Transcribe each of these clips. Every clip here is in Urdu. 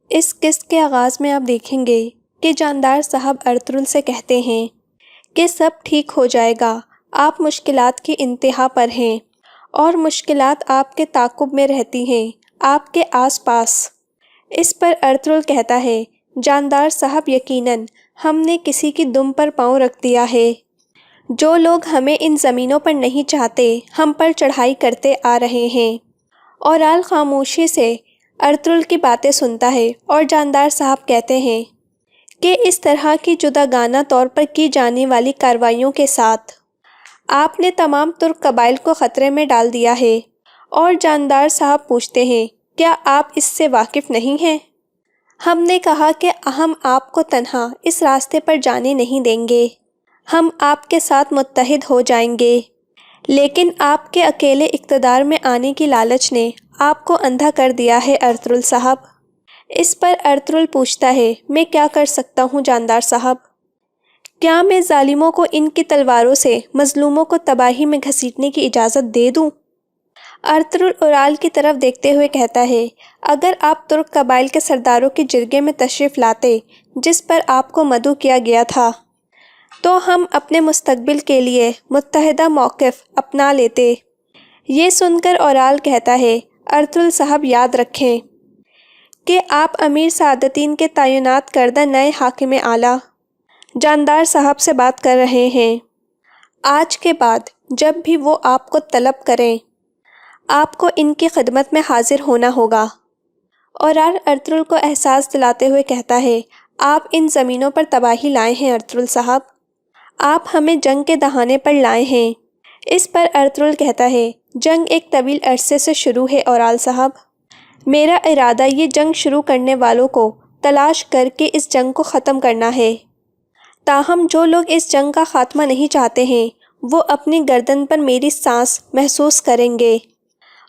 اس قسط کے آغاز میں آپ دیکھیں گے کہ جاندار صاحب ارطغرل سے کہتے ہیں کہ سب ٹھیک ہو جائے گا، آپ مشکلات کی انتہا پر ہیں اور مشکلات آپ کے تعاقب میں رہتی ہیں، آپ کے آس پاس۔ اس پر ارطغرل کہتا ہے، جاندار صاحب یقیناً ہم نے کسی کی دم پر پاؤں رکھ دیا ہے۔ جو لوگ ہمیں ان زمینوں پر نہیں چاہتے ہم پر چڑھائی کرتے آ رہے ہیں۔ اورال خاموشی سے ارطغرل کی باتیں سنتا ہے اور جاندار صاحب کہتے ہیں کہ اس طرح کی جداگانہ طور پر کی جانے والی کارروائیوں کے ساتھ آپ نے تمام ترک قبائل کو خطرے میں ڈال دیا ہے۔ اور جاندار صاحب پوچھتے ہیں، کیا آپ اس سے واقف نہیں ہیں؟ ہم نے کہا کہ ہم آپ کو تنہا اس راستے پر جانے نہیں دیں گے، ہم آپ کے ساتھ متحد ہو جائیں گے، لیکن آپ کے اکیلے اقتدار میں آنے کی لالچ نے آپ کو اندھا کر دیا ہے ارطغرل صاحب۔ اس پر ارطغرل پوچھتا ہے، میں کیا کر سکتا ہوں جاندار صاحب؟ کیا میں ظالموں کو ان کی تلواروں سے مظلوموں کو تباہی میں گھسیٹنے کی اجازت دے دوں؟ ارطغرل اورال کی طرف دیکھتے ہوئے کہتا ہے، اگر آپ ترک قبائل کے سرداروں کے جرگے میں تشریف لاتے جس پر آپ کو مدعو کیا گیا تھا تو ہم اپنے مستقبل کے لیے متحدہ موقف اپنا لیتے۔ یہ سن کر اورال کہتا ہے، ارطغرل صاحب یاد رکھیں کہ آپ امیر سعادتین کے تعینات کردہ نئے حاکم اعلیٰ جاندار صاحب سے بات کر رہے ہیں۔ آج کے بعد جب بھی وہ آپ کو طلب کریں آپ کو ان کی خدمت میں حاضر ہونا ہوگا۔ اورال ارطغرل کو احساس دلاتے ہوئے کہتا ہے، آپ ان زمینوں پر تباہی لائے ہیں ارطغرل صاحب، آپ ہمیں جنگ کے دہانے پر لائے ہیں۔ اس پر ارطغرل کہتا ہے، جنگ ایک طویل عرصے سے شروع ہے اورال صاحب، میرا ارادہ یہ جنگ شروع کرنے والوں کو تلاش کر کے اس جنگ کو ختم کرنا ہے۔ تاہم جو لوگ اس جنگ کا خاتمہ نہیں چاہتے ہیں وہ اپنی گردن پر میری سانس محسوس کریں گے۔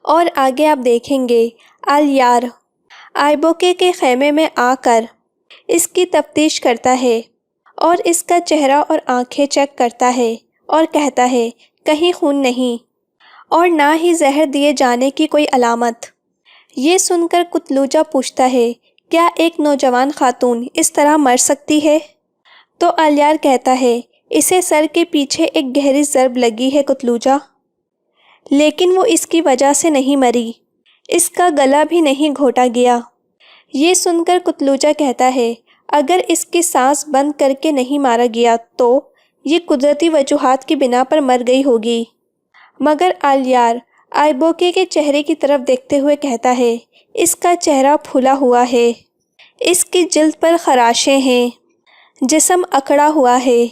اور آگے آپ دیکھیں گے، الیار آئیبوکے کے خیمے میں آ کر اس کی تفتیش کرتا ہے اور اس کا چہرہ اور آنکھیں چیک کرتا ہے اور کہتا ہے، کہیں خون نہیں اور نہ ہی زہر دیے جانے کی کوئی علامت۔ یہ سن کر قتلوجہ پوچھتا ہے، کیا ایک نوجوان خاتون اس طرح مر سکتی ہے؟ تو الیار کہتا ہے، اسے سر کے پیچھے ایک گہری ضرب لگی ہے قتلوجہ، لیکن وہ اس کی وجہ سے نہیں مری، اس کا گلا بھی نہیں گھونٹا گیا۔ یہ سن کر قتلوجہ کہتا ہے، اگر اس کی سانس بند کر کے نہیں مارا گیا تو یہ قدرتی وجوہات کی بنا پر مر گئی ہوگی۔ مگر الیار آئیبوکے کے چہرے کی طرف دیکھتے ہوئے کہتا ہے، اس کا چہرہ پھولا ہوا ہے، اس کی جلد پر خراشیں ہیں، جسم اکڑا ہوا ہے،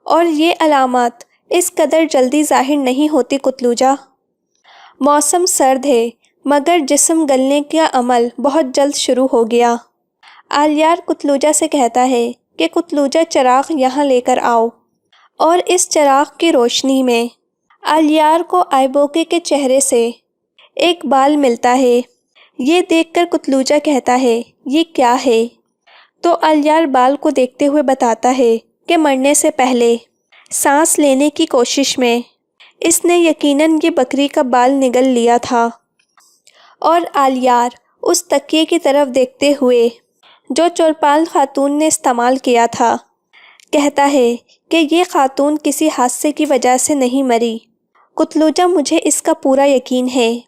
اور یہ علامات اس قدر جلدی ظاہر نہیں ہوتی قتلوجہ۔ موسم سرد ہے مگر جسم گلنے کا عمل بہت جلد شروع ہو گیا۔ الیار قتلوجہ سے کہتا ہے کہ قتلوجہ چراغ یہاں لے کر آؤ، اور اس چراغ کی روشنی میں الیار کو آئیبوکے کے چہرے سے ایک بال ملتا ہے۔ یہ دیکھ کر قتلوجہ کہتا ہے، یہ کیا ہے؟ تو الیار بال کو دیکھتے ہوئے بتاتا ہے کہ مرنے سے پہلے سانس لینے کی کوشش میں اس نے یقیناً یہ بکری کا بال نگل لیا تھا۔ اور الیار اس تکیے کی طرف دیکھتے ہوئے جو چولپال خاتون نے استعمال کیا تھا کہتا ہے کہ یہ خاتون کسی حادثے کی وجہ سے نہیں مری۔ قتلوجہ، مجھے اس کا پورا یقین ہے۔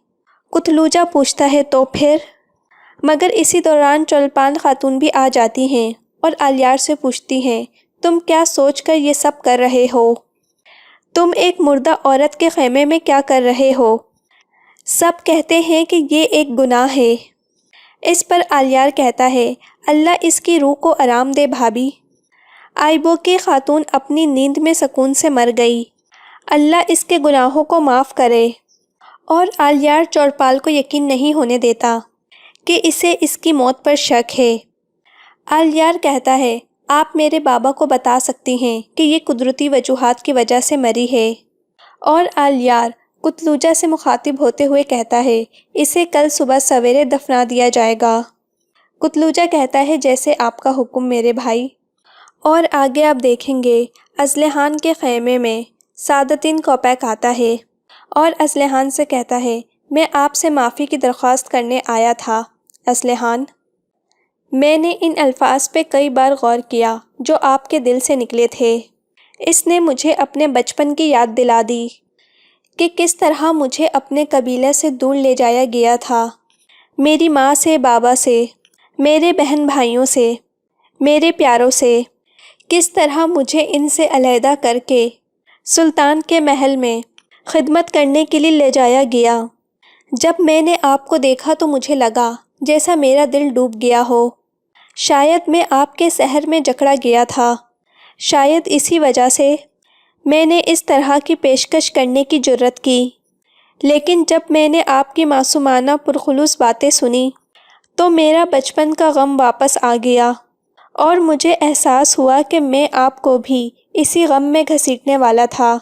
قتلوجہ پوچھتا ہے، تو پھر؟ مگر اسی دوران چولپال خاتون بھی آ جاتی ہیں اور الیار سے پوچھتی ہیں، تم کیا سوچ کر یہ سب کر رہے ہو؟ تم ایک مردہ عورت کے خیمے میں کیا کر رہے ہو؟ سب کہتے ہیں کہ یہ ایک گناہ ہے۔ اس پر الیار کہتا ہے، اللہ اس کی روح کو آرام دے بھابی، آئیبوکے خاتون اپنی نیند میں سکون سے مر گئی، اللہ اس کے گناہوں کو معاف کرے۔ اور الیار چولپال کو یقین نہیں ہونے دیتا کہ اسے اس کی موت پر شک ہے۔ الیار کہتا ہے، آپ میرے بابا کو بتا سکتی ہیں کہ یہ قدرتی وجوہات کی وجہ سے مری ہے۔ اور الیار قتلوجہ سے مخاطب ہوتے ہوئے کہتا ہے، اسے کل صبح سویرے دفنا دیا جائے گا۔ قتلوجہ کہتا ہے، جیسے آپ کا حکم میرے بھائی۔ اور آگے آپ دیکھیں گے، ازلحان کے خیمے میں سعادتین کوپیک آتا ہے اور ازلحان سے کہتا ہے، میں آپ سے معافی کی درخواست کرنے آیا تھا ازلحان۔ میں نے ان الفاظ پہ کئی بار غور کیا جو آپ کے دل سے نکلے تھے۔ اس نے مجھے اپنے بچپن کی یاد دلا دی کہ کس طرح مجھے اپنے قبیلے سے دور لے جایا گیا تھا، میری ماں سے، بابا سے، میرے بہن بھائیوں سے، میرے پیاروں سے، کس طرح مجھے ان سے علیحدہ کر کے سلطان کے محل میں خدمت کرنے کے لیے لے جایا گیا۔ جب میں نے آپ کو دیکھا تو مجھے لگا جیسا میرا دل ڈوب گیا ہو۔ شاید میں آپ کے سحر میں جکڑا گیا تھا، شاید اسی وجہ سے میں نے اس طرح کی پیشکش کرنے کی جرت کی۔ لیکن جب میں نے آپ کی معصومانہ پرخلوص باتیں سنی تو میرا بچپن کا غم واپس آ گیا، اور مجھے احساس ہوا کہ میں آپ کو بھی اسی غم میں گھسیٹنے والا تھا۔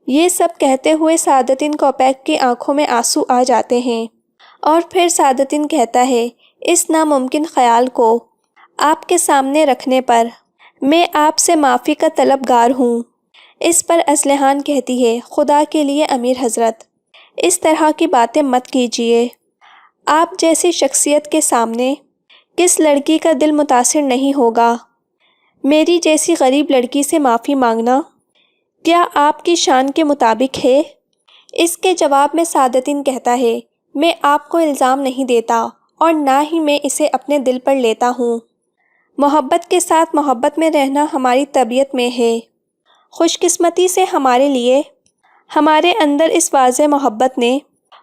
یہ سب کہتے ہوئے سعادتین کوپیک کی آنکھوں میں آنسو آ جاتے ہیں، اور پھر سعادتین کہتا ہے، اس ناممکن خیال کو آپ کے سامنے رکھنے پر میں آپ سے معافی کا طلبگار ہوں۔ اس پر اسلحان کہتی ہے، خدا کے لیے امیر حضرت، اس طرح کی باتیں مت کیجیے۔ آپ جیسی شخصیت کے سامنے کس لڑکی کا دل متاثر نہیں ہوگا؟ میری جیسی غریب لڑکی سے معافی مانگنا کیا آپ کی شان کے مطابق ہے؟ اس کے جواب میں سعادتین کہتا ہے، میں آپ کو الزام نہیں دیتا اور نہ ہی میں اسے اپنے دل پر لیتا ہوں۔ محبت کے ساتھ محبت میں رہنا ہماری طبیعت میں ہے۔ خوش قسمتی سے ہمارے لیے ہمارے اندر اس واضح محبت نے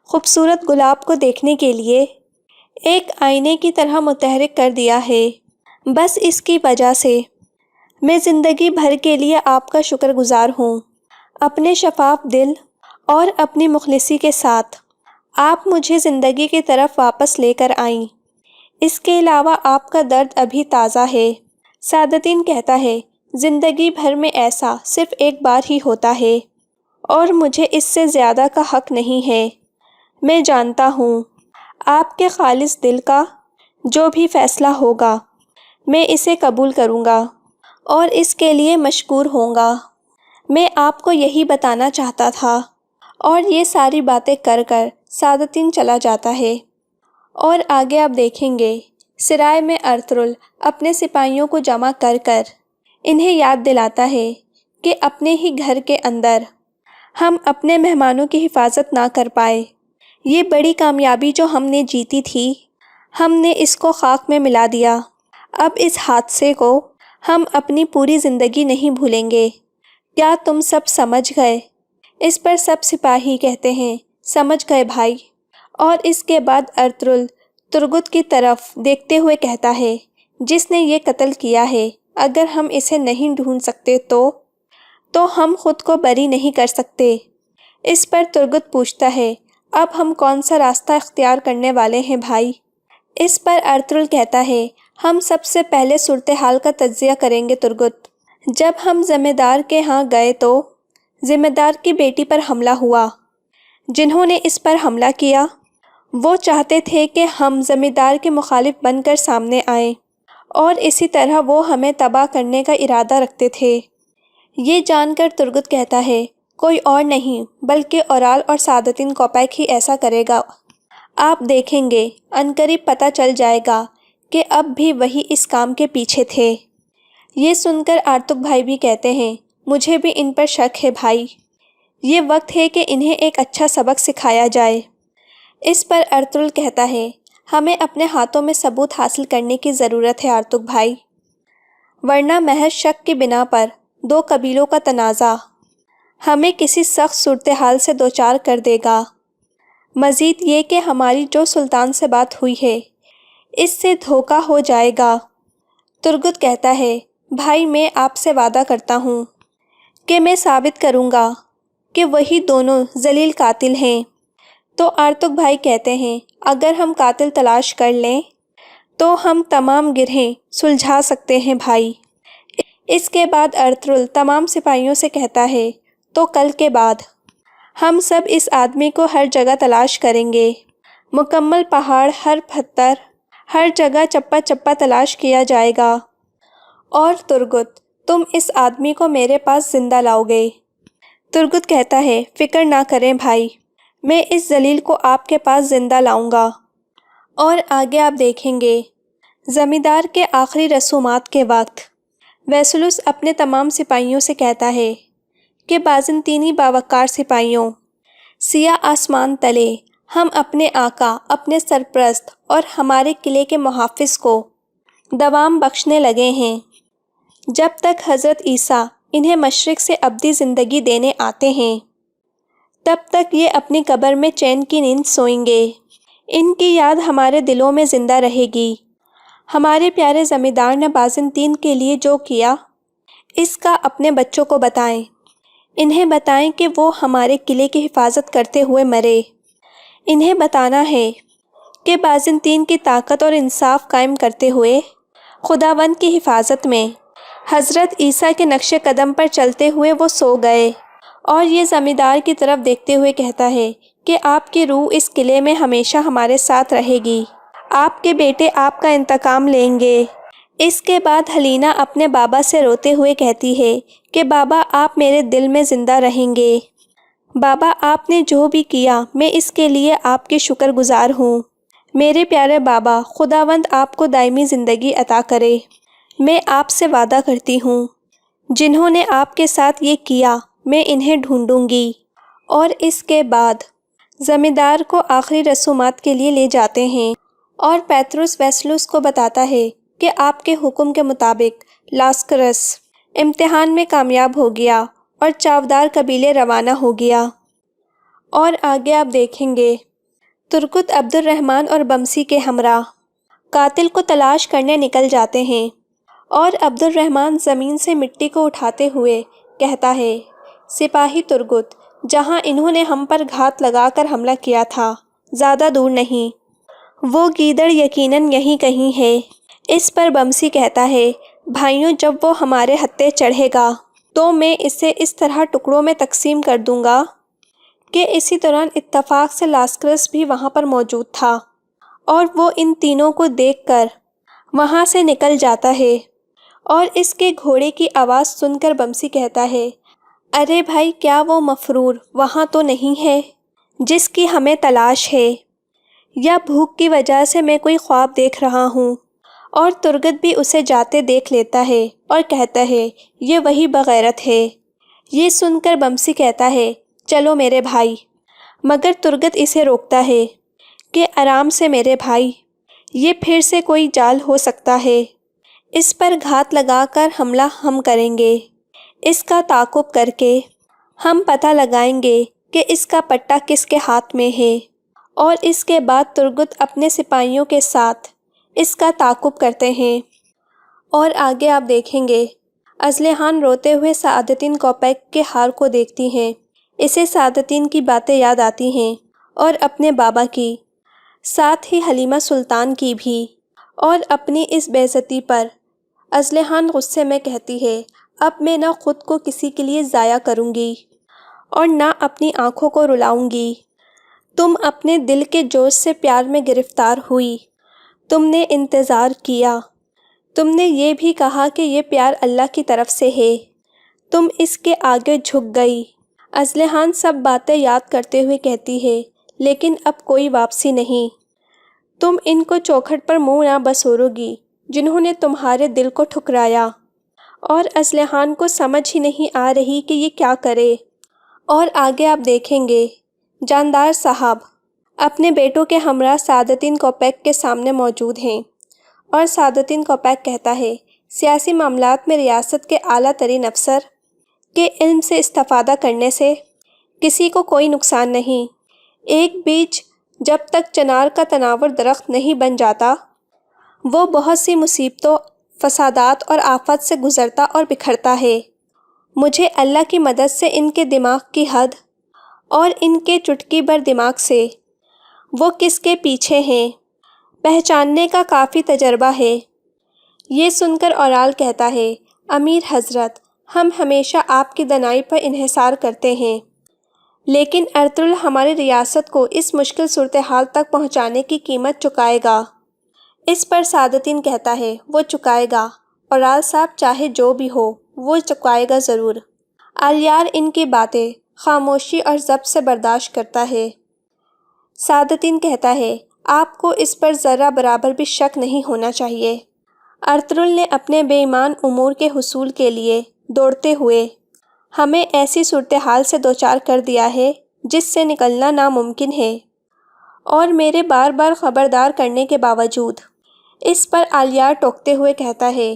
خوبصورت گلاب کو دیکھنے کے لیے ایک آئینے کی طرح متحرک کر دیا ہے۔ بس اس کی وجہ سے میں زندگی بھر کے لیے آپ کا شکر گزار ہوں۔ اپنے شفاف دل اور اپنی مخلصی کے ساتھ آپ مجھے زندگی کی طرف واپس لے کر آئیں۔ اس کے علاوہ آپ کا درد ابھی تازہ ہے۔ سعادتین کہتا ہے، زندگی بھر میں ایسا صرف ایک بار ہی ہوتا ہے، اور مجھے اس سے زیادہ کا حق نہیں ہے۔ میں جانتا ہوں آپ کے خالص دل کا جو بھی فیصلہ ہوگا میں اسے قبول کروں گا اور اس کے لیے مشکور ہوں گا۔ میں آپ کو یہی بتانا چاہتا تھا، اور یہ ساری باتیں کر کر سعادتین چلا جاتا ہے۔ اور آگے آپ دیکھیں گے، سرائے میں ارطغرل اپنے سپاہیوں کو جمع کر کر انہیں یاد دلاتا ہے کہ اپنے ہی گھر کے اندر ہم اپنے مہمانوں کی حفاظت نہ کر پائے۔ یہ بڑی کامیابی جو ہم نے جیتی تھی، ہم نے اس کو خاک میں ملا دیا۔ اب اس حادثے کو ہم اپنی پوری زندگی نہیں بھولیں گے۔ کیا تم سب سمجھ گئے؟ اس پر سب سپاہی کہتے ہیں، سمجھ گئے بھائی۔ اور اس کے بعد ارطغرل ترگت کی طرف دیکھتے ہوئے کہتا ہے، جس نے یہ قتل کیا ہے، اگر ہم اسے نہیں ڈھونڈ سکتے تو ہم خود کو بری نہیں کر سکتے۔ اس پر ترگت پوچھتا ہے، اب ہم کون سا راستہ اختیار کرنے والے ہیں بھائی؟ اس پر ارطغرل کہتا ہے، ہم سب سے پہلے صورتحال کا تجزیہ کریں گے ترگت۔ جب ہم ذمہ دار کے ہاں گئے تو ذمہ دار کی بیٹی پر حملہ ہوا۔ جنہوں نے اس پر حملہ کیا وہ چاہتے تھے کہ ہم ذمہ دار کے مخالف بن کر سامنے آئیں، اور اسی طرح وہ ہمیں تباہ کرنے کا ارادہ رکھتے تھے۔ یہ جان کر ترگت کہتا ہے، کوئی اور نہیں بلکہ اورال اور سعادتین کوپیک ہی ایسا کرے گا۔ آپ دیکھیں گے، عنقریب پتہ چل جائے گا کہ اب بھی وہی اس کام کے پیچھے تھے۔ یہ سن کر آرتک بھائی بھی کہتے ہیں، مجھے بھی ان پر شک ہے بھائی۔ یہ وقت ہے کہ انہیں ایک اچھا سبق سکھایا جائے۔ اس پر ارطغرل کہتا ہے، ہمیں اپنے ہاتھوں میں ثبوت حاصل کرنے کی ضرورت ہے آرتک بھائی، ورنہ محض شک کی بنا پر دو قبیلوں کا تنازع ہمیں کسی سخت صورتحال سے دوچار کر دے گا۔ مزید یہ کہ ہماری جو سلطان سے بات ہوئی ہے اس سے دھوکہ ہو جائے گا۔ ترگت کہتا ہے، بھائی میں آپ سے وعدہ کرتا ہوں کہ میں ثابت کروں گا کہ وہی دونوں ذلیل قاتل ہیں۔ تو آرتک بھائی کہتے ہیں، اگر ہم قاتل تلاش کر لیں تو ہم تمام گرہیں سلجھا سکتے ہیں بھائی۔ اس کے بعد ارطغرل تمام سپاہیوں سے کہتا ہے، تو کل کے بعد ہم سب اس آدمی کو ہر جگہ تلاش کریں گے، مکمل پہاڑ، ہر پتھر، ہر جگہ چپا چپا تلاش کیا جائے گا، اور ترگت تم اس آدمی کو میرے پاس زندہ لاؤ گے۔ ترگت کہتا ہے، فکر نہ کریں بھائی، میں اس ذلیل کو آپ کے پاس زندہ لاؤں گا۔ اور آگے آپ دیکھیں گے، زمیندار کے آخری رسومات کے وقت ویسلوس اپنے تمام سپاہیوں سے کہتا ہے کہ بازنطینی باوقار سپاہیوں، سیاہ آسمان تلے ہم اپنے آقا، اپنے سرپرست اور ہمارے قلعے کے محافظ کو دوام بخشنے لگے ہیں۔ جب تک حضرت عیسیٰ انہیں مشرق سے ابدی زندگی دینے آتے ہیں، تب تک یہ اپنی قبر میں چین کی نیند سوئیں گے۔ ان کی یاد ہمارے دلوں میں زندہ رہے گی۔ ہمارے پیارے زمیندار نے بازنطین کے لیے جو کیا، اس کا اپنے بچوں کو بتائیں۔ انہیں بتائیں کہ وہ ہمارے قلعے کی حفاظت کرتے ہوئے مرے۔ انہیں بتانا ہے کہ بازنطین کی طاقت اور انصاف قائم کرتے ہوئے خداوند کی حفاظت میں حضرت عیسیٰ کے نقش قدم پر چلتے ہوئے وہ سو گئے۔ اور یہ زمیندار کی طرف دیکھتے ہوئے کہتا ہے کہ آپ کی روح اس قلعے میں ہمیشہ ہمارے ساتھ رہے گی۔ آپ کے بیٹے آپ کا انتقام لیں گے۔ اس کے بعد ہلینا اپنے بابا سے روتے ہوئے کہتی ہے کہ بابا آپ میرے دل میں زندہ رہیں گے۔ بابا آپ نے جو بھی کیا میں اس کے لیے آپ کی شکر گزار ہوں۔ میرے پیارے بابا، خداوند آپ کو دائمی زندگی عطا کرے۔ میں آپ سے وعدہ کرتی ہوں، جنہوں نے آپ کے ساتھ یہ کیا میں انہیں ڈھونڈوں گی۔ اور اس کے بعد زمیندار کو آخری رسومات کے لیے لے جاتے ہیں اور پیتروس ویسلوس کو بتاتا ہے کہ آپ کے حکم کے مطابق لاسکرس امتحان میں کامیاب ہو گیا اور چاودار قبیلے روانہ ہو گیا۔ اور آگے آپ دیکھیں گے ترگت عبد الرحمن اور بمسی کے ہمراہ قاتل کو تلاش کرنے نکل جاتے ہیں، اور عبد الرحمن زمین سے مٹی کو اٹھاتے ہوئے کہتا ہے، سپاہی ترگت، جہاں انہوں نے ہم پر گھات لگا کر حملہ کیا تھا زیادہ دور نہیں، وہ گیدڑ یقیناً یہیں کہیں ہے۔ اس پر بمسی کہتا ہے، بھائیوں، جب وہ ہمارے ہتھے چڑھے گا تو میں اسے اس طرح ٹکڑوں میں تقسیم کر دوں گا کہ اسی دوران اتفاق سے لاسکرس بھی وہاں پر موجود تھا، اور وہ ان تینوں کو دیکھ کر وہاں سے نکل جاتا ہے۔ اور اس کے گھوڑے کی آواز سن کر بمسی کہتا ہے، ارے بھائی، کیا وہ مفرور وہاں تو نہیں ہے جس کی ہمیں تلاش ہے؟ یا بھوک کی وجہ سے میں کوئی خواب دیکھ رہا ہوں؟ اور ترگت بھی اسے جاتے دیکھ لیتا ہے اور کہتا ہے، یہ وہی بغیرت ہے۔ یہ سن کر بمسی کہتا ہے، چلو میرے بھائی، مگر ترگت اسے روکتا ہے کہ آرام سے میرے بھائی، یہ پھر سے کوئی جال ہو سکتا ہے۔ اس پر گھات لگا کر حملہ ہم کریں گے، اس کا تعاقب کر کے ہم پتہ لگائیں گے کہ اس کا پٹا کس کے ہاتھ میں ہے۔ اور اس کے بعد ترگت اپنے سپاہیوں کے ساتھ اس کا تعاقب کرتے ہیں۔ اور آگے آپ دیکھیں گے ازلحان روتے ہوئے سعادتین کوپیک کے ہار کو دیکھتی ہیں۔ اسے سعادتین کی باتیں یاد آتی ہیں اور اپنے بابا کی، ساتھ ہی حلیمہ سلطان کی بھی، اور اپنی اس بے عزتی پر ازلحان غصے میں کہتی ہے، اب میں نہ خود کو کسی کے لیے ضائع کروں گی اور نہ اپنی آنکھوں کو رلاؤں گی۔ تم اپنے دل کے جوش سے پیار میں گرفتار ہوئی، تم نے انتظار کیا، تم نے یہ بھی کہا کہ یہ پیار اللہ کی طرف سے ہے، تم اس کے آگے جھک گئی۔ ازلحان سب باتیں یاد کرتے ہوئے کہتی ہے، لیکن اب کوئی واپسی نہیں۔ تم ان کو چوکھٹ پر منہ نہ بسورو گی جنہوں نے تمہارے دل کو ٹھکرایا۔ اور ازلحان کو سمجھ ہی نہیں آ رہی کہ یہ کیا کرے۔ اور آگے آپ دیکھیں گے جاندار صاحب اپنے بیٹوں کے ہمراہ سعادتین کوپیک کے سامنے موجود ہیں، اور سعادتین کوپیک کہتا ہے، سیاسی معاملات میں ریاست کے اعلیٰ ترین افسر کے علم سے استفادہ کرنے سے کسی کو کوئی نقصان نہیں۔ ایک بیج جب تک چنار کا تناور درخت نہیں بن جاتا، وہ بہت سی مصیبتوں، فسادات اور آفات سے گزرتا اور بکھرتا ہے۔ مجھے اللہ کی مدد سے ان کے دماغ کی حد اور ان کے چٹکی بھر دماغ سے وہ کس کے پیچھے ہیں پہچاننے کا کافی تجربہ ہے۔ یہ سن کر اورال کہتا ہے، امیر حضرت، ہم ہمیشہ آپ کی دانائی پر انحصار کرتے ہیں، لیکن ارطغرل ہماری ریاست کو اس مشکل صورتحال تک پہنچانے کی قیمت چکائے گا۔ اس پر سعادتین کہتا ہے، وہ چکائے گا، اورال صاحب، چاہے جو بھی ہو وہ چکائے گا ضرور۔ الیار ان کی باتیں خاموشی اور ضبط سے برداشت کرتا ہے۔ سعادتین کہتا ہے، آپ کو اس پر ذرہ برابر بھی شک نہیں ہونا چاہیے۔ ارطغرل نے اپنے بے ایمان امور کے حصول کے لیے دوڑتے ہوئے ہمیں ایسی صورتحال سے دوچار کر دیا ہے جس سے نکلنا ناممکن ہے، اور میرے بار بار خبردار کرنے کے باوجود اس پر آلیار ٹوکتے ہوئے کہتا ہے،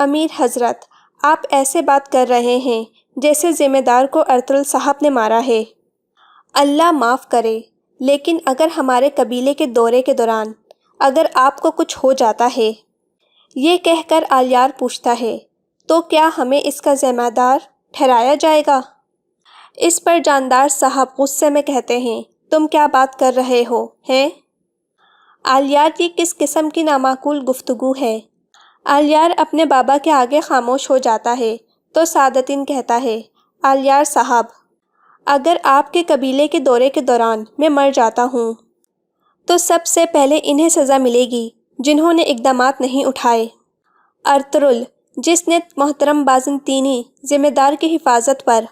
امیر حضرت، آپ ایسے بات کر رہے ہیں جیسے ذمہ دار کو ارطغرل صاحب نے مارا ہے۔ اللہ معاف کرے، لیکن اگر ہمارے قبیلے کے دورے کے دوران اگر آپ کو کچھ ہو جاتا ہے، یہ کہہ کر آلیار پوچھتا ہے، تو کیا ہمیں اس کا ذمہ دار ٹھہرایا جائے گا؟ اس پر جاندار صاحب غصے میں کہتے ہیں، تم کیا بات کر رہے ہو ہیں؟ آلیار کی کس قسم کی نامعقول گفتگو ہے؟ آلیار اپنے بابا کے آگے خاموش ہو جاتا ہے تو سعادتین کہتا ہے، آلیار صاحب، اگر آپ کے قبیلے کے دورے کے دوران میں مر جاتا ہوں تو سب سے پہلے انہیں سزا ملے گی جنہوں نے اقدامات نہیں اٹھائے۔ ارطغرل، جس نے محترم بازنطینی ذمہ دار کی حفاظت پر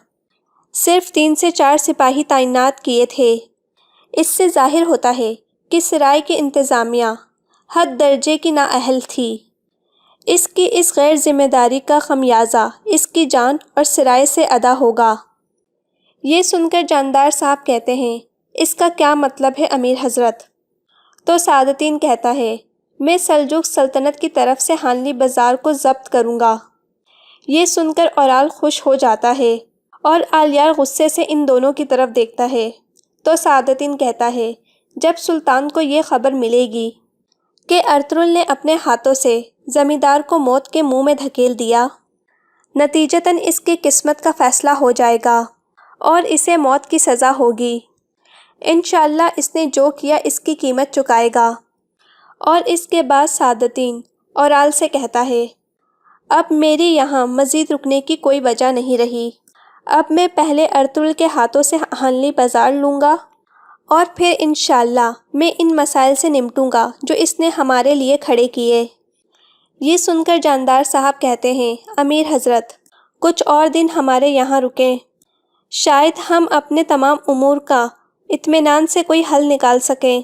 صرف 3 سے 4 سپاہی تعینات کیے تھے، اس سے ظاہر ہوتا ہے کہ سرائے کی انتظامیہ حد درجے کی نااہل تھی۔ اس کی اس غیر ذمہ داری کا خمیازہ اس کی جان اور سرائے سے ادا ہوگا۔ یہ سن کر جاندار صاحب کہتے ہیں، اس کا کیا مطلب ہے امیر حضرت؟ تو سعادتین کہتا ہے، میں سلجوق سلطنت کی طرف سے حانلی بازار کو ضبط کروں گا۔ یہ سن کر اورال خوش ہو جاتا ہے اور آلیار غصے سے ان دونوں کی طرف دیکھتا ہے تو سعادتین کہتا ہے، جب سلطان کو یہ خبر ملے گی کہ ارطغرل نے اپنے ہاتھوں سے زمیندار کو موت کے منہ میں دھکیل دیا، نتیجتاً اس کی قسمت کا فیصلہ ہو جائے گا اور اسے موت کی سزا ہوگی۔ انشاءاللہ اس نے جو کیا اس کی قیمت چکائے گا۔ اور اس کے بعد سعادتین اورال سے کہتا ہے، اب میری یہاں مزید رکنے کی کوئی وجہ نہیں رہی۔ اب میں پہلے ارطغرل کے ہاتھوں سے حانلی بازار لوں گا اور پھر انشاءاللہ میں ان مسائل سے نمٹوں گا جو اس نے ہمارے لیے کھڑے کیے۔ یہ سن کر جاندار صاحب کہتے ہیں، امیر حضرت، کچھ اور دن ہمارے یہاں رکیں، شاید ہم اپنے تمام امور کا اطمینان سے کوئی حل نکال سکیں۔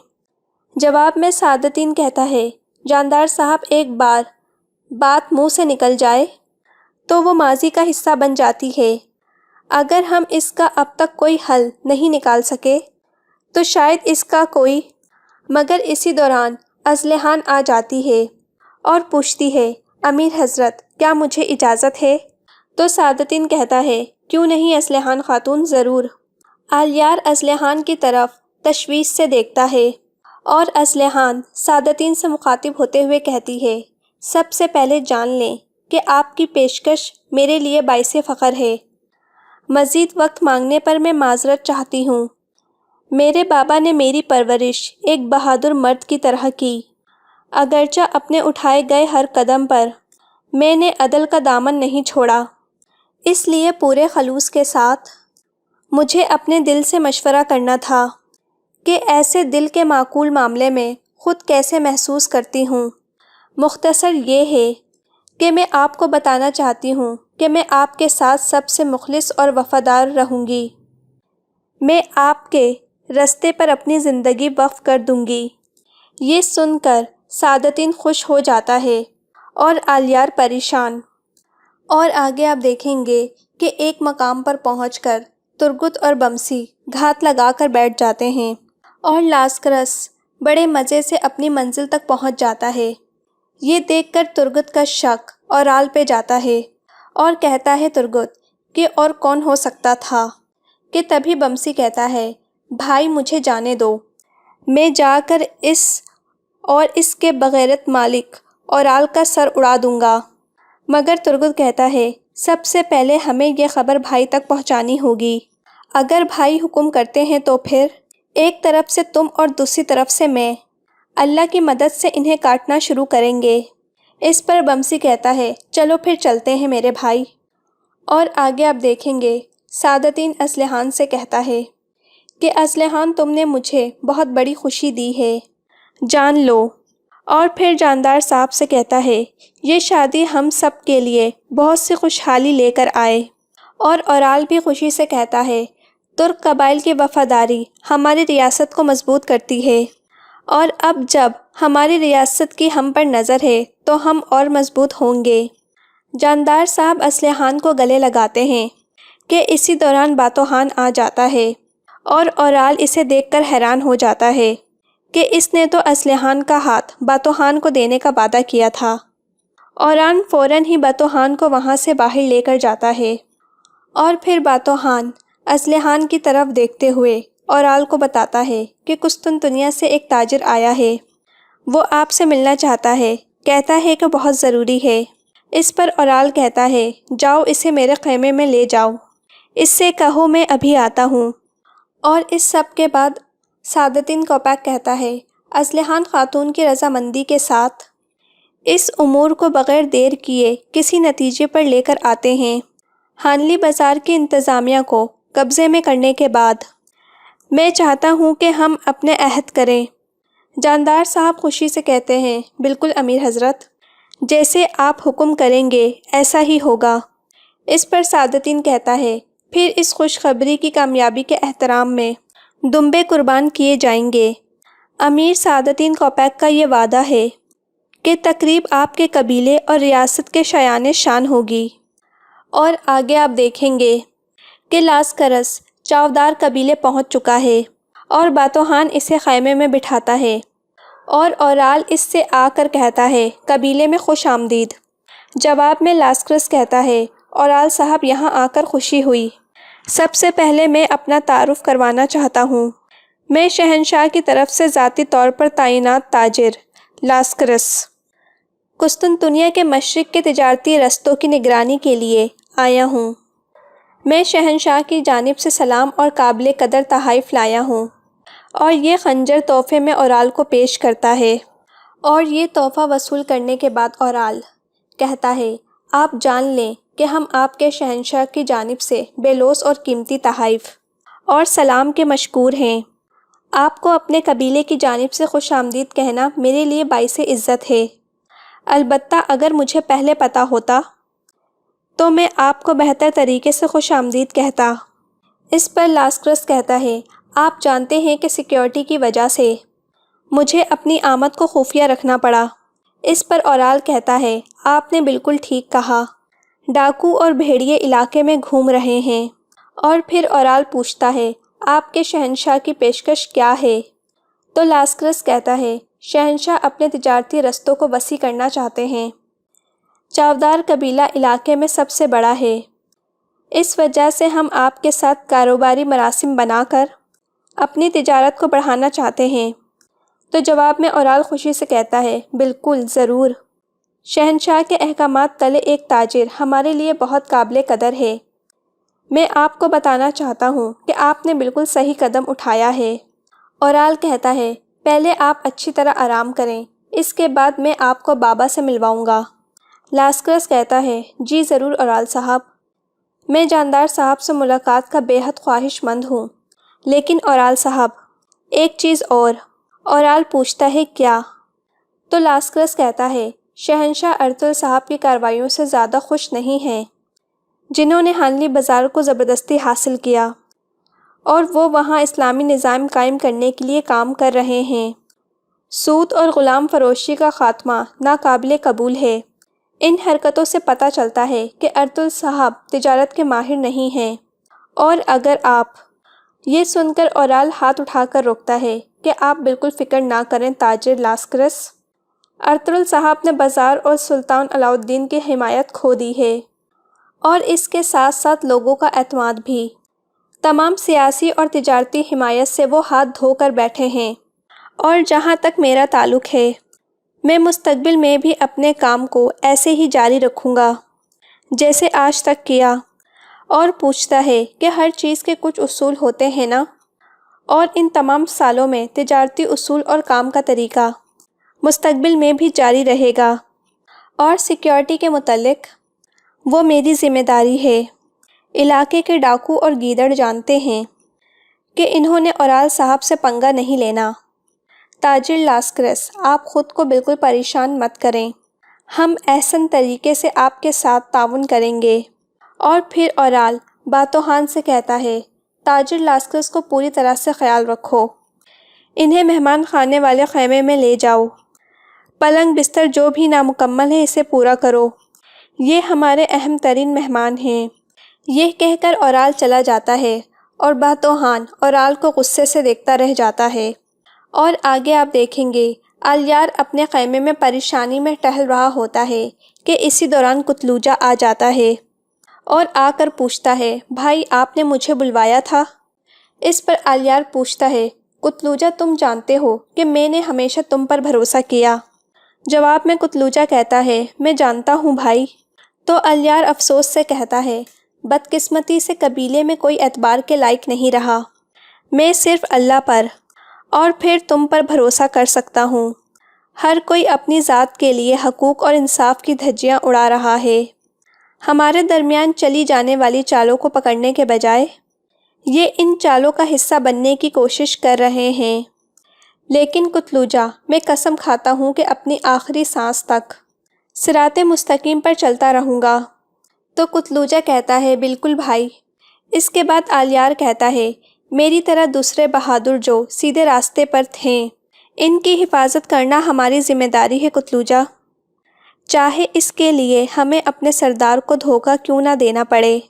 جواب میں سعادتین کہتا ہے، جاندار صاحب، ایک بار بات منہ سے نکل جائے تو وہ ماضی کا حصہ بن جاتی ہے۔ اگر ہم اس کا اب تک کوئی حل نہیں نکال سکے تو شاید اس کا کوئی، مگر اسی دوران اصلحان آ جاتی ہے اور پوچھتی ہے، امیر حضرت، کیا مجھے اجازت ہے؟ تو سعادتین کہتا ہے، کیوں نہیں اصلحان خاتون، ضرور۔ آلیار اصلحان کی طرف تشویش سے دیکھتا ہے اور اصلحان سعادتین سے مخاطب ہوتے ہوئے کہتی ہے، سب سے پہلے جان لیں کہ آپ کی پیشکش میرے لیے باعث فخر ہے۔ مزید وقت مانگنے پر میں معذرت چاہتی ہوں۔ میرے بابا نے میری پرورش ایک بہادر مرد کی طرح کی، اگرچہ اپنے اٹھائے گئے ہر قدم پر میں نے عدل کا دامن نہیں چھوڑا، اس لیے پورے خلوص کے ساتھ مجھے اپنے دل سے مشورہ کرنا تھا کہ ایسے دل کے معقول معاملے میں خود کیسے محسوس کرتی ہوں۔ مختصر یہ ہے کہ میں آپ کو بتانا چاہتی ہوں کہ میں آپ کے ساتھ سب سے مخلص اور وفادار رہوں گی۔ میں آپ کے راستے پر اپنی زندگی وقف کر دوں گی۔ یہ سن کر سعادتین خوش ہو جاتا ہے اور آلیار پریشان۔ اور آگے آپ دیکھیں گے کہ ایک مقام پر پہنچ کر ترگت اور بمسی گھات لگا کر بیٹھ جاتے ہیں اور لاسکرس بڑے مزے سے اپنی منزل تک پہنچ جاتا ہے۔ یہ دیکھ کر ترگت کا شک اورال پہ جاتا ہے اور کہتا ہے ترگت کہ اور کون ہو سکتا تھا، کہ تبھی بمسی کہتا ہے، بھائی مجھے جانے دو، میں جا کر اس کے بغیرت مالک اورال کا سر اڑا دوں گا۔ مگر ترگت کہتا ہے، سب سے پہلے ہمیں یہ خبر بھائی تک پہنچانی ہوگی۔ اگر بھائی حکم کرتے ہیں تو پھر ایک طرف سے تم اور دوسری طرف سے میں اللہ کی مدد سے انہیں کاٹنا شروع کریں گے۔ اس پر بمسی کہتا ہے، چلو پھر چلتے ہیں میرے بھائی۔ اور آگے آپ دیکھیں گے سعادتین اصلحان سے کہتا ہے کہ اصلحان، تم نے مجھے بہت بڑی خوشی دی ہے، جان لو۔ اور پھر جاندار صاحب سے کہتا ہے، یہ شادی ہم سب کے لیے بہت سی خوشحالی لے کر آئے۔ اور اورال بھی خوشی سے کہتا ہے، ترک قبائل کی وفاداری ہماری ریاست کو مضبوط کرتی ہے اور اب جب ہماری ریاست کی ہم پر نظر ہے تو ہم اور مضبوط ہوں گے۔ جاندار صاحب اسلحان کو گلے لگاتے ہیں کہ اسی دوران باتوحان آ جاتا ہے اور اورال اسے دیکھ کر حیران ہو جاتا ہے کہ اس نے تو اسلحان کا ہاتھ باتوحان کو دینے کا وعدہ کیا تھا۔ اوران فوراً ہی باتوحان کو وہاں سے باہر لے کر جاتا ہے اور پھر باتوحان اسلحان کی طرف دیکھتے ہوئے اورال کو بتاتا ہے کہ قسطنطنیہ سے ایک تاجر آیا ہے، وہ آپ سے ملنا چاہتا ہے، کہتا ہے کہ بہت ضروری ہے۔ اس پر اورال کہتا ہے جاؤ اسے میرے خیمے میں لے جاؤ، اس سے کہو میں ابھی آتا ہوں۔ اور اس سب کے بعد سعادتدین کوپیک کہتا ہے اسلحان خاتون کی رضامندی کے ساتھ اس امور کو بغیر دیر کیے کسی نتیجے پر لے کر آتے ہیں۔ ہانلی بازار کی انتظامیہ کو قبضے میں کرنے کے بعد میں چاہتا ہوں کہ ہم اپنے عہد کریں۔ جاندار صاحب خوشی سے کہتے ہیں بالکل امیر حضرت، جیسے آپ حکم کریں گے ایسا ہی ہوگا۔ اس پر سعادتدین کہتا ہے پھر اس خوشخبری کی کامیابی کے احترام میں دمبے قربان کیے جائیں گے۔ امیر سعادتدین کوپیک کا یہ وعدہ ہے کہ تقریب آپ کے قبیلے اور ریاست کے شایان شان ہوگی۔ اور آگے آپ دیکھیں گے کہ لاسکرس چاودار قبیلے پہنچ چکا ہے اور باتوحان اسے خیمے میں بٹھاتا ہے اور اورال اس سے آ کر کہتا ہے قبیلے میں خوش آمدید۔ جواب میں لاسکرس کہتا ہے اورال صاحب یہاں آ کر خوشی ہوئی، سب سے پہلے میں اپنا تعارف کروانا چاہتا ہوں، میں شہنشاہ کی طرف سے ذاتی طور پر تعینات تاجر لاسکرس قسطنطنیہ کے مشرق کے تجارتی رستوں کی نگرانی کے لیے آیا ہوں۔ میں شہنشاہ کی جانب سے سلام اور قابل قدر تحائف لایا ہوں۔ اور یہ خنجر تحفے میں اورال کو پیش کرتا ہے، اور یہ تحفہ وصول کرنے کے بعد اورال کہتا ہے آپ جان لیں کہ ہم آپ کے شہنشاہ کی جانب سے بے لوث اور قیمتی تحائف اور سلام کے مشکور ہیں۔ آپ کو اپنے قبیلے کی جانب سے خوش آمدید کہنا میرے لیے باعث عزت ہے، البتہ اگر مجھے پہلے پتہ ہوتا تو میں آپ کو بہتر طریقے سے خوش آمدید کہتا۔ اس پر لاسکرس کہتا ہے آپ جانتے ہیں کہ سیکیورٹی کی وجہ سے مجھے اپنی آمد کو خفیہ رکھنا پڑا۔ اس پر اورال کہتا ہے آپ نے بالکل ٹھیک کہا، ڈاکو اور بھیڑیے علاقے میں گھوم رہے ہیں۔ اور پھر اورال پوچھتا ہے آپ کے شہنشاہ کی پیشکش کیا ہے؟ تو لاسکرس کہتا ہے شہنشاہ اپنے تجارتی رستوں کو وسیع کرنا چاہتے ہیں، چاودار قبیلہ علاقے میں سب سے بڑا ہے، اس وجہ سے ہم آپ کے ساتھ کاروباری مراسم بنا کر اپنی تجارت کو بڑھانا چاہتے ہیں۔ تو جواب میں اورال خوشی سے کہتا ہے بالکل ضرور، شہنشاہ کے احکامات تلے ایک تاجر ہمارے لیے بہت قابل قدر ہے۔ میں آپ کو بتانا چاہتا ہوں کہ آپ نے بالکل صحیح قدم اٹھایا ہے۔ اورال کہتا ہے پہلے آپ اچھی طرح آرام کریں، اس کے بعد میں آپ کو بابا سے ملواؤں گا۔ لاسکرس کہتا ہے جی ضرور اورال صاحب، میں جاندار صاحب سے ملاقات کا بے حد خواہش مند ہوں، لیکن اورال صاحب ایک چیز اور۔ اورال پوچھتا ہے کیا؟ تو لاسکرس کہتا ہے شہنشاہ ارطغرل صاحب کی کارروائیوں سے زیادہ خوش نہیں ہیں، جنہوں نے ہانلی بازار کو زبردستی حاصل کیا اور وہ وہاں اسلامی نظام قائم کرنے کے لیے کام کر رہے ہیں۔ سود اور غلام فروشی کا خاتمہ ناقابل قبول ہے۔ ان حرکتوں سے پتہ چلتا ہے کہ ارطغرل صاحب تجارت کے ماہر نہیں ہیں، اور اگر آپ یہ سن کر اورال ہاتھ اٹھا کر روکتا ہے کہ آپ بالکل فکر نہ کریں تاجر لاسکرس، ارطغرل صاحب نے بازار اور سلطان علاؤالدین کی حمایت کھو دی ہے، اور اس کے ساتھ ساتھ لوگوں کا اعتماد بھی۔ تمام سیاسی اور تجارتی حمایت سے وہ ہاتھ دھو کر بیٹھے ہیں، اور جہاں تک میرا تعلق ہے میں مستقبل میں بھی اپنے کام کو ایسے ہی جاری رکھوں گا جیسے آج تک کیا۔ اور پوچھتا ہے کہ ہر چیز کے کچھ اصول ہوتے ہیں نا، اور ان تمام سالوں میں تجارتی اصول اور کام کا طریقہ مستقبل میں بھی جاری رہے گا۔ اور سیکیورٹی کے متعلق وہ میری ذمہ داری ہے۔ علاقے کے ڈاکو اور گیدڑ جانتے ہیں کہ انہوں نے اورال صاحب سے پنگا نہیں لینا۔ تاجر لاسکرس آپ خود کو بالکل پریشان مت کریں، ہم احسن طریقے سے آپ کے ساتھ تعاون کریں گے۔ اور پھر اورال باتوحان سے کہتا ہے تاجر لاسکرس کو پوری طرح سے خیال رکھو، انہیں مہمان خانے والے خیمے میں لے جاؤ، پلنگ بستر جو بھی نامکمل ہے اسے پورا کرو، یہ ہمارے اہم ترین مہمان ہیں۔ یہ کہہ کر اورال چلا جاتا ہے اور باتوہان اورال کو غصے سے دیکھتا رہ جاتا ہے۔ اور آگے آپ دیکھیں گے الیار اپنے خیمے میں پریشانی میں ٹہل رہا ہوتا ہے کہ اسی دوران قتلوجہ آ جاتا ہے اور آ کر پوچھتا ہے، بھائی آپ نے مجھے بلوایا تھا؟ اس پر الیار پوچھتا ہے، قتلوجہ تم جانتے ہو کہ میں نے ہمیشہ تم پر بھروسہ کیا۔ جواب میں قتلوجہ کہتا ہے، میں جانتا ہوں بھائی۔ تو الیار افسوس سے کہتا ہے، بدقسمتی سے قبیلے میں کوئی اعتبار کے لائق نہیں رہا، میں صرف اللہ پر اور پھر تم پر بھروسہ کر سکتا ہوں۔ ہر کوئی اپنی ذات کے لیے حقوق اور انصاف کی دھجیاں اڑا رہا ہے، ہمارے درمیان چلی جانے والی چالوں کو پکڑنے کے بجائے یہ ان چالوں کا حصہ بننے کی کوشش کر رہے ہیں۔ لیکن قتلوجہ، میں قسم کھاتا ہوں کہ اپنی آخری سانس تک صراط مستقیم پر چلتا رہوں گا۔ تو قتلوجہ کہتا ہے، بالکل بھائی۔ اس کے بعد الیار کہتا ہے، میری طرح دوسرے بہادر جو سیدھے راستے پر تھے، ان کی حفاظت کرنا ہماری ذمہ داری ہے قتلوجہ، چاہے اس کے لیے ہمیں اپنے سردار کو دھوکہ کیوں نہ دینا پڑے۔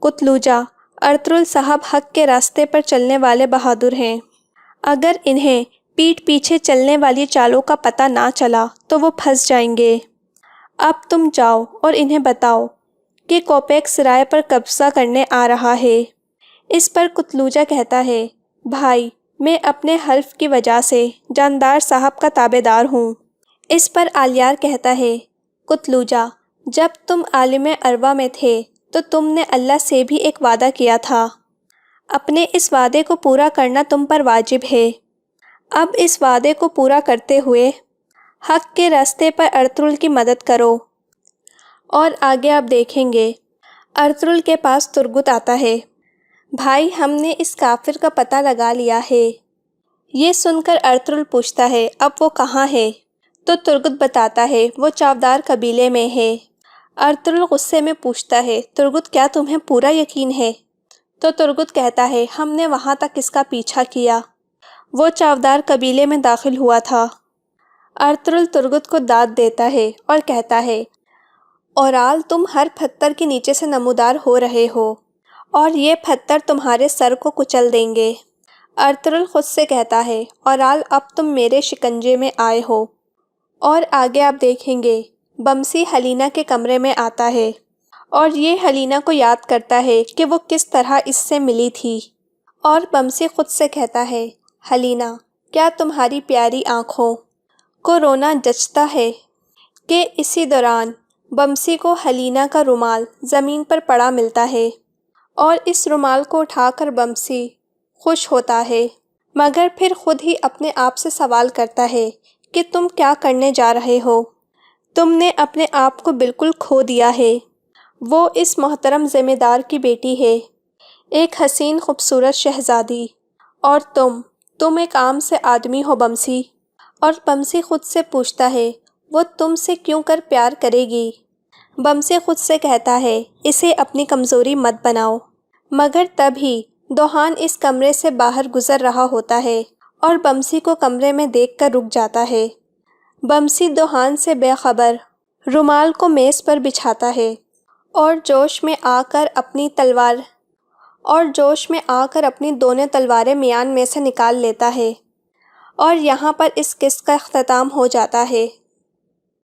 قتلوجہ، ارطغرل صاحب حق کے راستے پر چلنے والے بہادر ہیں، اگر انہیں پیٹھ پیچھے چلنے والی چالوں کا پتہ نہ چلا تو وہ پھنس جائیں گے۔ اب تم جاؤ اور انہیں بتاؤ کہ کوپیک سرائے پر قبضہ کرنے آ رہا ہے۔ اس پر قتلوجہ کہتا ہے، بھائی میں اپنے حلف کی وجہ سے جاندار صاحب کا تابع دار ہوں۔ اس پر الیار کہتا ہے، قتلوجہ، جب تم عالم اروا میں تھے تو تم نے اللہ سے بھی ایک وعدہ کیا تھا، اپنے اس وعدے کو پورا کرنا تم پر واجب ہے۔ اب اس وعدے کو پورا کرتے ہوئے حق کے راستے پر ارطغرل کی مدد کرو۔ اور آگے آپ دیکھیں گے ارطغرل کے پاس ترگت آتا ہے، بھائی ہم نے اس کافر کا پتہ لگا لیا ہے۔ یہ سن کر ارطغرل پوچھتا ہے، اب وہ کہاں ہے؟ تو ترگت بتاتا ہے، وہ چاودار قبیلے میں ہے۔ ارطغرل غصے میں پوچھتا ہے، ترگت کیا تمہیں پورا یقین ہے؟ تو ترگت کہتا ہے، ہم نے وہاں تک اس کا پیچھا کیا، وہ چاودار قبیلے میں داخل ہوا تھا۔ ارطغرل ترگت کو داد دیتا ہے اور کہتا ہے، اورال تم ہر پتھر کے نیچے سے نمودار ہو رہے ہو اور یہ پتھر تمہارے سر کو کچل دیں گے۔ ارطغرل خود سے کہتا ہے، اورال اب تم میرے شکنجے میں آئے ہو۔ اور آگے آپ دیکھیں گے بمسی حلینا کے کمرے میں آتا ہے اور یہ حلینا کو یاد کرتا ہے کہ وہ کس طرح اس سے ملی تھی، اور بمسی خود سے کہتا ہے، حلینا کیا تمہاری پیاری آنکھوں کو رونا جچتا ہے؟ کہ اسی دوران بمسی کو حلینا کا رومال زمین پر پڑا ملتا ہے اور اس رومال کو اٹھا کر بمسی خوش ہوتا ہے، مگر پھر خود ہی اپنے آپ سے سوال کرتا ہے کہ تم کیا کرنے جا رہے ہو؟ تم نے اپنے آپ کو بالکل کھو دیا ہے، وہ اس محترم ذمہ دار کی بیٹی ہے، ایک حسین خوبصورت شہزادی، اور تم ایک عام سے آدمی ہو بمسی۔ اور بمسی خود سے پوچھتا ہے، وہ تم سے کیوں کر پیار کرے گی؟ بمسی خود سے کہتا ہے، اسے اپنی کمزوری مت بناؤ۔ مگر تبھی دوحان اس کمرے سے باہر گزر رہا ہوتا ہے اور بمسی کو کمرے میں دیکھ کر رک جاتا ہے۔ بمسی دوحان سے بے خبر رومال کو میز پر بچھاتا ہے اور جوش میں آ کر اپنی دونوں تلواریں میان میں سے نکال لیتا ہے۔ اور یہاں پر اس قسط کا اختتام ہو جاتا ہے۔